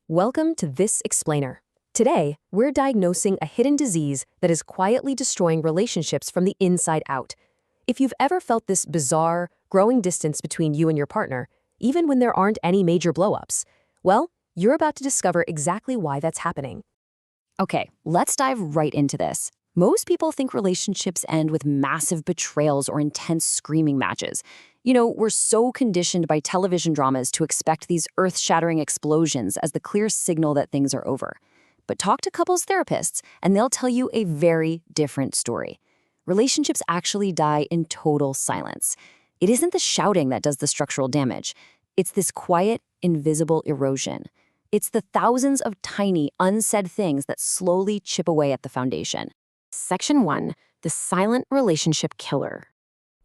Welcome to This Explainer. Today, we're diagnosing a hidden disease that is quietly destroying relationships from the inside out. If you've ever felt this bizarre, growing distance between you and your partner, even when there aren't any major blow-ups, well, you're about to discover exactly why that's happening. Okay, let's dive right into this. Most people think relationships end with massive betrayals or intense screaming matches. We're so conditioned by television dramas to expect these earth-shattering explosions as the clear signal that things are over. But talk to couples therapists, and they'll tell you a very different story. Relationships actually die in total silence. It isn't the shouting that does the structural damage. It's this quiet, invisible erosion. It's the thousands of tiny, unsaid things that slowly chip away at the foundation. Section 1, the silent relationship killer.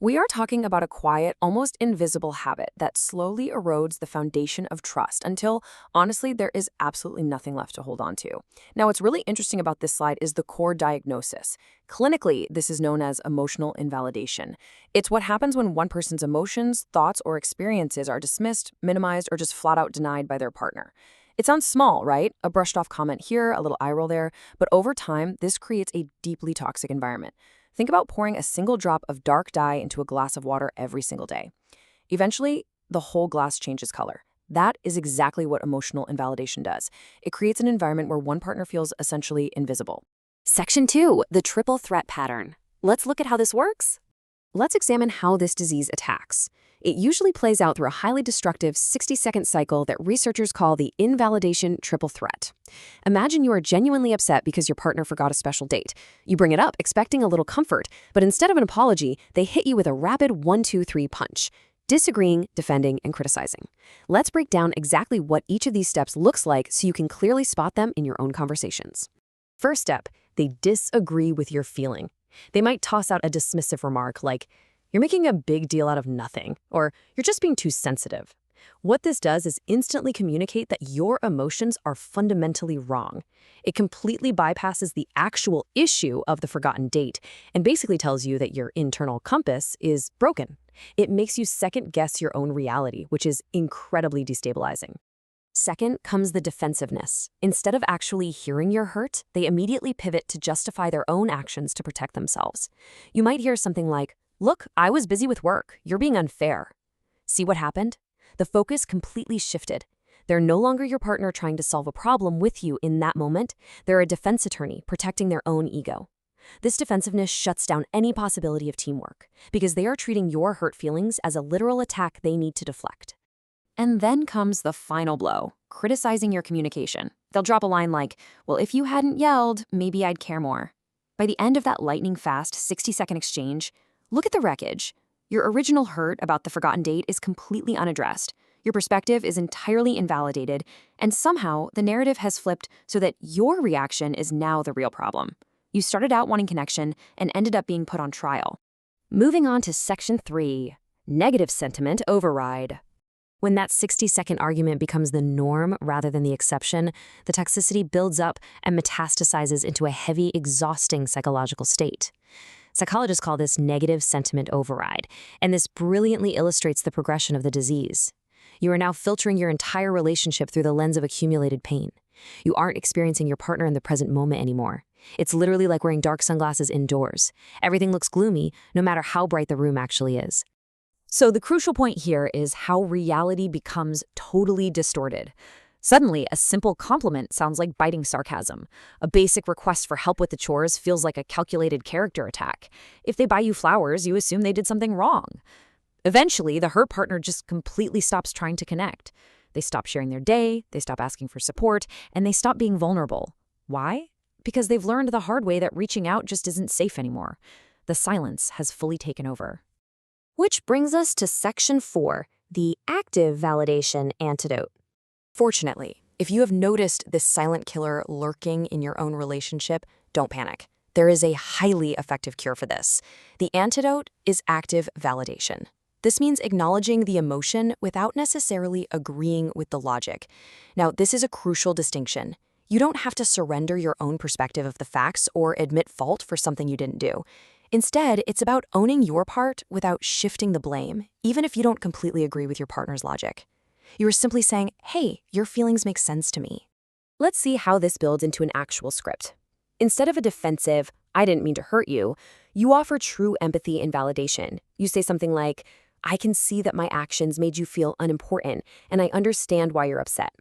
We are talking about a quiet, almost invisible habit that slowly erodes the foundation of trust until, honestly, there is absolutely nothing left to hold on to. Now, what's really interesting about this slide is the core diagnosis. Clinically, this is known as emotional invalidation. It's what happens when one person's emotions, thoughts, or experiences are dismissed, minimized, or just flat out denied by their partner. It sounds small, right? A brushed off comment here, a little eye roll there, but over time, this creates a deeply toxic environment. Think about pouring a single drop of dark dye into a glass of water every single day. Eventually, the whole glass changes color. That is exactly what emotional invalidation does. It creates an environment where one partner feels essentially invisible. Section 2, the triple threat pattern. Let's look at how this works. Let's examine how this disease attacks. It usually plays out through a highly destructive 60-second cycle that researchers call the Invalidation Triple Threat. Imagine you are genuinely upset because your partner forgot a special date. You bring it up expecting a little comfort, but instead of an apology, they hit you with a rapid 1-2-3 punch. Disagreeing, defending, and criticizing. Let's break down exactly what each of these steps looks like so you can clearly spot them in your own conversations. First step, they disagree with your feeling. They might toss out a dismissive remark like, "You're making a big deal out of nothing," or "You're just being too sensitive." What this does is instantly communicate that your emotions are fundamentally wrong. It completely bypasses the actual issue of the forgotten date and basically tells you that your internal compass is broken. It makes you second-guess your own reality, which is incredibly destabilizing. Second comes the defensiveness. Instead of actually hearing your hurt, they immediately pivot to justify their own actions to protect themselves. You might hear something like, "Look, I was busy with work. You're being unfair." See what happened? The focus completely shifted. They're no longer your partner trying to solve a problem with you in that moment. They're a defense attorney protecting their own ego. This defensiveness shuts down any possibility of teamwork because they are treating your hurt feelings as a literal attack they need to deflect. And then comes the final blow, criticizing your communication. They'll drop a line like, "Well, if you hadn't yelled, maybe I'd care more." By the end of that lightning-fast 60-second exchange, look at the wreckage. Your original hurt about the forgotten date is completely unaddressed. Your perspective is entirely invalidated, and somehow the narrative has flipped so that your reaction is now the real problem. You started out wanting connection and ended up being put on trial. Moving on to Section 3, negative sentiment override. When that 60-second argument becomes the norm rather than the exception, the toxicity builds up and metastasizes into a heavy, exhausting psychological state. Psychologists call this negative sentiment override, and this brilliantly illustrates the progression of the disease. You are now filtering your entire relationship through the lens of accumulated pain. You aren't experiencing your partner in the present moment anymore. It's literally like wearing dark sunglasses indoors. Everything looks gloomy, no matter how bright the room actually is. So the crucial point here is how reality becomes totally distorted. Suddenly, a simple compliment sounds like biting sarcasm. A basic request for help with the chores feels like a calculated character attack. If they buy you flowers, you assume they did something wrong. Eventually, the hurt partner just completely stops trying to connect. They stop sharing their day, they stop asking for support, and they stop being vulnerable. Why? Because they've learned the hard way that reaching out just isn't safe anymore. The silence has fully taken over. Which brings us to Section 4, the active validation antidote. Fortunately, if you have noticed this silent killer lurking in your own relationship, don't panic. There is a highly effective cure for this. The antidote is active validation. This means acknowledging the emotion without necessarily agreeing with the logic. Now, this is a crucial distinction. You don't have to surrender your own perspective of the facts or admit fault for something you didn't do. Instead, it's about owning your part without shifting the blame, even if you don't completely agree with your partner's logic. You are simply saying, "Hey, your feelings make sense to me. Let's see how this builds into an actual script. Instead of a defensive, "I didn't mean to hurt you," you offer true empathy and validation. You say something like, "I can see that my actions made you feel unimportant, and I understand why you're upset."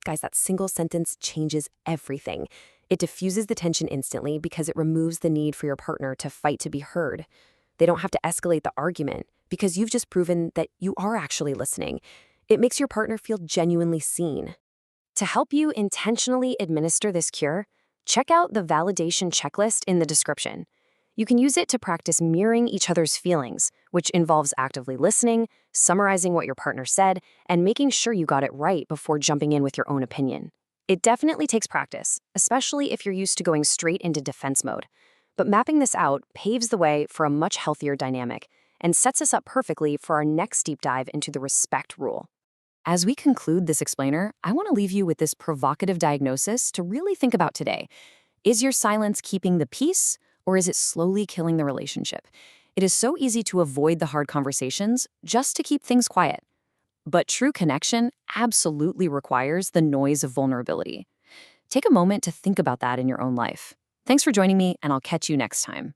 Guys, that single sentence changes everything. It diffuses the tension instantly because it removes the need for your partner to fight to be heard. They don't have to escalate the argument because you've just proven that you are actually listening. It makes your partner feel genuinely seen. To help you intentionally administer this cure, check out the validation checklist in the description. You can use it to practice mirroring each other's feelings, which involves actively listening, summarizing what your partner said, and making sure you got it right before jumping in with your own opinion. It definitely takes practice, especially if you're used to going straight into defense mode. But mapping this out paves the way for a much healthier dynamic and sets us up perfectly for our next deep dive into the respect rule. As we conclude this explainer, I want to leave you with this provocative diagnosis to really think about today. Is your silence keeping the peace, or is it slowly killing the relationship? It is so easy to avoid the hard conversations just to keep things quiet. But true connection absolutely requires the noise of vulnerability. Take a moment to think about that in your own life. Thanks for joining me, and I'll catch you next time.